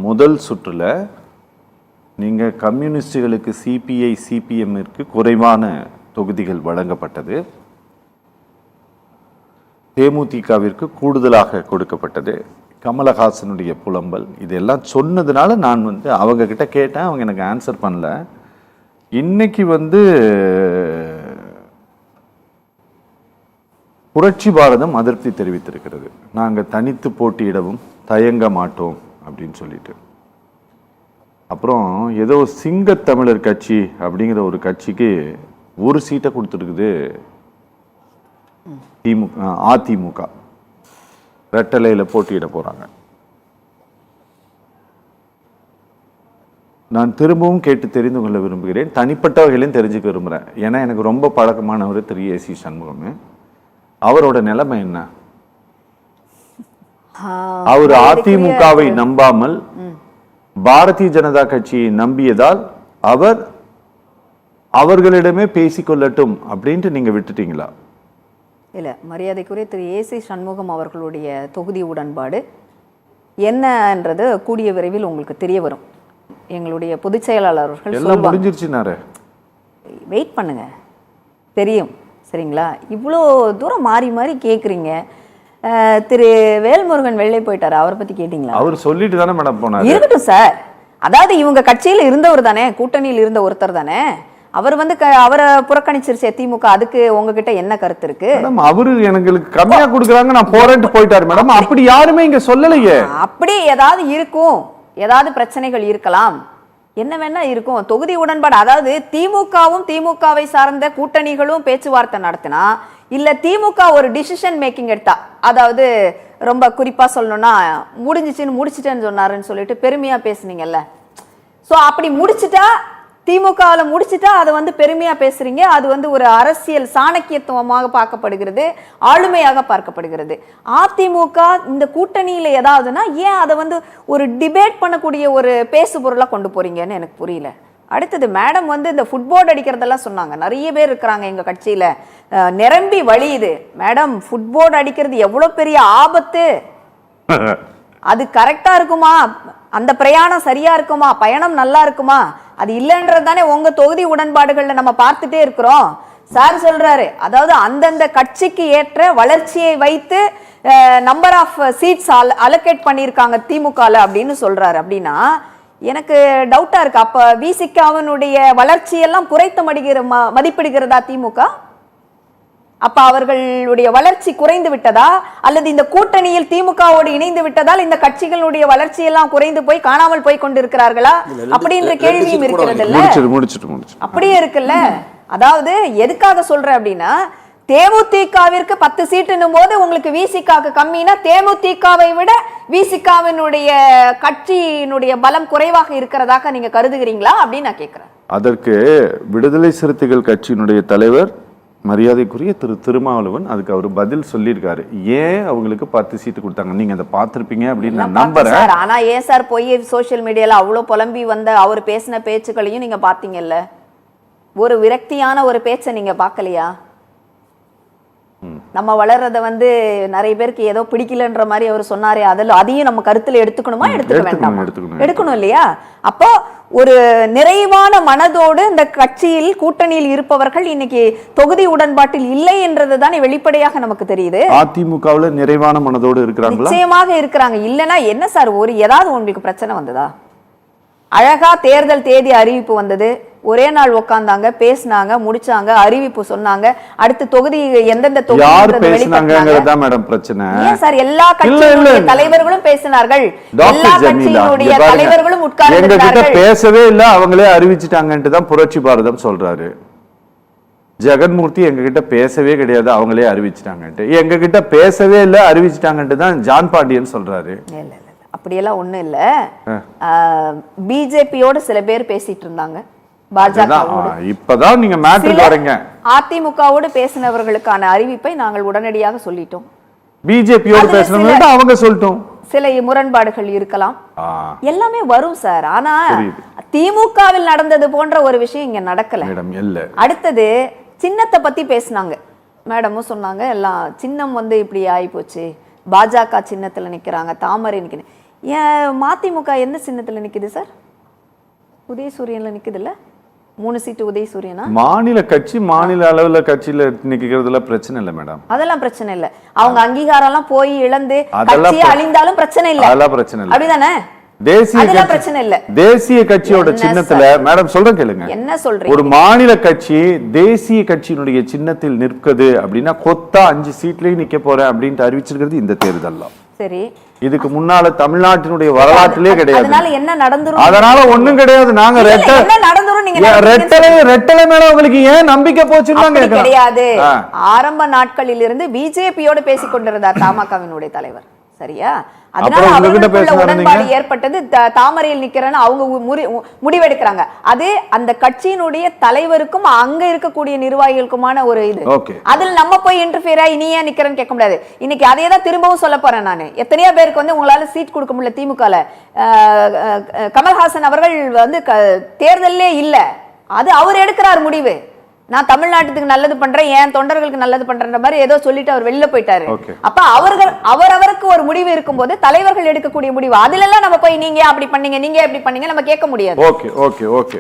முதல் சுற்றுல நீங்க கம்யூனிஸ்டுகளுக்கு சிபிஐ சிபிஎம்மிற்கு குறைவான தொகுதிகள் வழங்கப்பட்டது, தேமுதிகவிற்கு கூடுதலாக கொடுக்கப்பட்டது. கமலஹாசனுடைய புலம்பல் இதெல்லாம் சொன்னதுனால நான் அவங்க கிட்ட கேட்டேன், அவங்க எனக்கு ஆன்சர் பண்ணல. இன்னைக்கு புரட்சி பாரதம் அதிருப்தி தெரிவித்திருக்கிறது. நாங்கள் தனித்து போட்டியிடவும் தயங்க மாட்டோம் அப்படின்னு சொல்லிட்டு. அப்புறம் ஏதோ சிங்கத்தமிழர் கட்சி அப்படிங்கிற ஒரு கட்சிக்கு ஒரு சீட்டை கொடுத்துருக்குது அதிமுக. ரெட்டலையில் போட்டியிட போறாங்க. நான் திரும்பவும் கேட்டு தெரிந்து கொள்ள விரும்புகிறேன், தனிப்பட்ட வகையிலும் தெரிஞ்சுக்க விரும்புகிறேன். ஏன்னா எனக்கு ரொம்ப பழக்கமானவர் திரு ஏசி சண்முகம். அவரோட நிலைமை என்ன? அவர் அதிமுகவை நம்பாமல் பாரதிய ஜனதா கட்சியை நம்பியதால் அவர்களிடமே பேசிக்கொள்ளட்டும் அப்படின்ட்டு நீங்க விட்டுட்டீங்களா? இல்ல, மரியாதைக்குரிய திரு ஏசி சண்முகம் அவர்களுடைய தொகுதி உடன்பாடு என்னன்றது கூடிய விரைவில் உங்களுக்கு தெரிய வரும். எங்களுடைய பொதுச் செயலாளர் அவர்கள் எல்லாம் முடிஞ்சிருச்சுனாரு, வெயிட் பண்ணுங்க, தெரியும். சரிங்களா? இவ்வளோ தூரம் மாறி மாறி கேட்குறீங்க. திரு வேல்முருகன் வெளியே போயிட்டாரு, அவரை பத்தி கேட்டீங்களா? அவர் சொல்லிட்டு தானே மேடம் போனாரு. இருக்கட்டும் சார், அதாவது இவங்க கட்சியில் இருந்தவர் தானே, கூட்டணியில் இருந்த ஒருத்தர் தானே. அவர் அவரை புறக்கணிச்சிருச்சு திமுக. அதுக்கு உங்ககிட்ட என்ன கருத்து இருக்கு? அவரு எங்களுக்கு கம்மியா கொடுக்குறாங்க நான் போறேன்ட்டு போயிட்டாரு மேடம். அப்படி யாருமே இங்க சொல்லலையே. அப்படி ஏதாவது இருக்கும், ஏதாவது பிரச்சனைகள் இருக்கலாம், என்ன வேணா இருக்கும். தொகுதி உடன்பாடு, அதாவது திமுகவும் திமுகவை சார்ந்த கூட்டணிகளும் பேச்சுவார்த்தை நடத்தினா, இல்ல திமுக ஒரு டிசிஷன் மேக்கிங் எடுத்தா, அதாவது ரொம்ப குறிப்பா சொல்லணும்னா முடிச்சிட்டேன்னு சொன்னாருன்னு சொல்லிட்டு பெருமையா பேசுனீங்கல்ல. ஸோ அப்படி முடிச்சுட்டா, திமுகவில் முடிச்சுட்டா அதை பெருமையா பேசுறீங்க. அது ஒரு அரசியல் சாணக்கியத்துவமாக பார்க்கப்படுகிறது, ஆளுமையாக பார்க்கப்படுகிறது. அதிமுக இந்த கூட்டணியில ஏதாவதுன்னா ஏன் அதை ஒரு டிபேட் பண்ணக்கூடிய ஒரு பேசு பொருளா கொண்டு போறீங்கன்னு எனக்கு புரியல. அடுத்தது மேடம் இந்த ஃபுட்போர்ட் அடிக்கிறதெல்லாம் சொன்னாங்க. நிறைய பேர் இருக்கிறாங்க எங்க கட்சியில, நிரம்பி வழியுது. மேடம், ஃபுட்போர்ட் அடிக்கிறது எவ்வளவு பெரிய ஆபத்து, அது கரெக்டா இருக்குமா, அந்த பிரயாணம் சரியா இருக்குமா, பயணம் நல்லா இருக்குமா, அது இல்லைன்றது தானே உங்க தொகுதி உடன்பாடுகள்ல நம்ம பார்த்துட்டே இருக்கிறோம். சார் சொல்றாரு, அதாவது அந்தந்த கட்சிக்கு ஏற்ற வளர்ச்சியை வைத்து நம்பர் ஆஃப் சீட்ஸ் அலோகேட் பண்ணியிருக்காங்க திமுகல அப்படின்னு சொல்றாரு. அப்படின்னா எனக்கு டவுட்டா இருக்கு, அப்ப விசிகாவினுடைய வளர்ச்சியெல்லாம் குறைத்து மதிப்பிடுகிறதா திமுக? அப்ப அவர்களுடைய வளர்ச்சி குறைந்து விட்டதா, அல்லது இந்த கூட்டணியில் திமுகவோடு இணைந்து விட்டதால் இந்த கட்சிகளுடைய வளர்ச்சி எல்லாம் குறைந்து போய் காணாமல் போய் கொண்டிருக்கிறார்களா அப்படின்ற கேள்வியும் இருக்கிறது இல்ல? அப்படியே இருக்குல்ல. அதாவது எதுக்காக சொல்றேன் அப்படின்னா, தேமுதிகவிற்கு 10 சீட்டுன்னும் போது உங்களுக்கு விசிகாக்கு கம்மினா தேமுதிகவை விட விசிகாவினுடைய கட்சியினுடைய பலம் குறைவாக இருக்கிறதாக நீங்க கருதுகிறீங்களா அப்படின்னு நான் கேட்கிறேன். அதற்கு விடுதலை சிறுத்தைகள் கட்சியினுடைய தலைவர் மரியாதைக்குரிய திரு திருமாவளவன் அதுக்கு அவர் பதில் சொல்லியிருக்காரு. ஏன் அவங்களுக்கு 10 சீட்டு கொடுத்தாங்க, நீங்க அதை பார்த்திருப்பீங்க அப்படின்னு நான் நம்புறேன். ஆனா ஏன் சார் போய் சோசியல் மீடியால அவ்வளவு புலம்பி வந்த அவர் பேசின பேச்சுக்களையும் நீங்க பாத்தீங்கல்ல, ஒரு விரக்தியான ஒரு பேச்சை நீங்க பார்க்கலையா? நம்ம வளர்றத நிறைய பேருக்கு ஏதோ பிடிக்கலன்ற மாதிரி அவர் சொன்னாரே, அதையும் நம்ம கருத்துல எடுத்துக்கணுமா, எடுத்துக்க வேண்டாம்? எடுக்கணும் இல்லையா? அப்போ ஒரு நிறைவான மனதோடு இந்த கட்சியில் கூட்டணியில் இருப்பவர்கள் இன்னைக்கு தொகுதி உடன்பாட்டில் இல்லை என்றது தானே வெளிப்படையாக நமக்கு தெரியுது. அதிமுகவுல நிறைவான மனதோடு இருக்கிறாங்க, நிச்சயமாக இருக்கிறாங்க. இல்லைன்னா என்ன சார், ஏதாவது உங்களுக்கு பிரச்சனை வந்ததா? அழகா தேர்தல் தேதி அறிவிப்பு வந்தது, ஒரே நாள் உட்கார்ந்தாங்க, பேசினாங்க, முடிச்சாங்க, அறிவிப்பு சொன்னாங்க, அடுத்த தொகுதி எந்தெந்த தொகுதி சார் எல்லா கட்சியினுடைய தலைவர்களும் பேசினார்கள், எல்லா கட்சியினுடைய தலைவர்களும் உட்கார்ந்து பேசவே இல்ல, அவங்களே அறிவிச்சிட்டாங்கன்ட்டு தான் புரட்சி பாரதம் சொல்றாரு. ஜெகன்மூர்த்தி எங்க கிட்ட பேசவே கிடையாது, அவங்களே அறிவிச்சிட்டாங்கன்ட்டு. எங்க கிட்ட பேசவே இல்ல, அறிவிச்சிட்டாங்கன்ட்டு தான் ஜான் பாண்டியன் சொல்றாரு. அப்படியெல்லாம் ஒண்ணும் இல்ல. பிஜேபியோட சில பேர் பேசிட்டு இருந்தாங்க, இப்பதான் நீங்க மேட்டருக்கு வரீங்க. அதிமுகவோடு பேசினவர்களுக்கான அறிவிப்பை நாங்கள் உடனடியாக சொல்லிட்டோம். பிஜேபியோடு பேசினவங்க அவங்க சொல்லிட்டோம். சில முரண்பாடுகள் இருக்கலாம், எல்லாமே வரும் சார். ஆனா திமுகவில் நடந்தது போன்ற ஒரு விஷயம் இங்க நடக்கல. அடுத்தது சின்னத்தை பத்தி பேசினாங்க, மேடமும் சொன்னாங்க, எல்லாம் சின்னம் இப்படி ஆகி போச்சு, பாஜக சின்னத்துல நிக்கிறாங்க, தாமரை நிக்கிறேன். ஏன் மதிமுக எந்த சின்னத்துல நிக்குது சார்? உதயசூரியன்ல நிக்குது இல்ல? 3 சீட்டு உதயசூரியனா? மாநில கட்சி மாநில அளவுல கட்சியில நிக்கிறதுல பிரச்சனை இல்லை மேடம். அதெல்லாம் பிரச்சனை இல்ல. அவங்க அங்கீகாரம் எல்லாம் போய் இழந்து அதெல்லாம் கட்சியே அழிந்தாலும் பிரச்சனை இல்ல. அதெல்லாம் பிரச்சனை இல்லை. அப்படிதானே? தேசிய அதெல்லாம் பிரச்சனை இல்ல. தேசிய கட்சியோட சின்னத்துல மேடம் சொல்றேன் கேளுங்க. என்ன சொல்றீங்க? ஒரு மாநில கட்சி தேசிய கட்சியினுடைய சின்னத்தில் நிற்குது அப்படின்னா கொத்தா 5 சீட்லயும் நிக்க போறேன் அப்படின்ட்டு அறிவிச்சிருக்கிறது இந்த தேர்தல் தான். சரி. இதுக்கு முன்னால தமிழ்நாட்டினுடைய வரலாற்றிலே கிடையாது. அதனால என்ன நடந்துரும்? அதனால ஒண்ணும் கிடையாது. நாங்க என்ன நடந்துரும் நீங்க ரெட்டலை மேல உங்களுக்கு ஏன் நம்பிக்கை போச்சுன்னு கிடையாது. ஆரம்ப நாட்களில் இருந்து பிஜேபியோட பேசிக் கொண்டிருந்தார் தமாகவினுடைய தலைவர். சரியா? அதனால அவர்களுக்குள்ள உடன்பாடு ஏற்பட்டது. தாமரையில் நிக்கிறேன்னு அவங்க முடிவெடுக்கிறாங்க. அது அந்த கட்சியினுடைய தலைவருக்கும் அங்க இருக்கக்கூடிய நிர்வாகிகளுக்குமான ஒரு இது. அதுல நம்ம போய் இன்டர்ஃபியர் ஆகி நீ ஏன் நிக்கிறேன்னு கேட்க முடியாது. இன்னைக்கு அதே தான் திரும்பவும் சொல்ல போறேன் நானு. எத்தனையோ பேருக்கு வந்து உங்களால சீட் கொடுக்க முடியல திமுகல. கமல்ஹாசன் அவர்கள் வந்து தேர்தலே இல்ல. அது அவர் எடுக்கிறார் முடிவு. நான் தமிழ்நாட்டுக்கு நல்லது பண்றேன், என் தொண்டர்களுக்கு நல்லது பண்றேன்ற மாதிரி ஏதோ சொல்லிட்டு அவர் வெளியில போயிட்டாரு. அப்ப அவரவருக்கு ஒரு முடிவு இருக்கும்போது தலைவர்கள் எடுக்கக்கூடிய முடிவு அதுல எல்லாம் நம்ம போய் நீங்க அப்படி பண்ணீங்க நீங்க எப்படி பண்ணீங்க நம்ம கேட்க முடியாது. Okay okay okay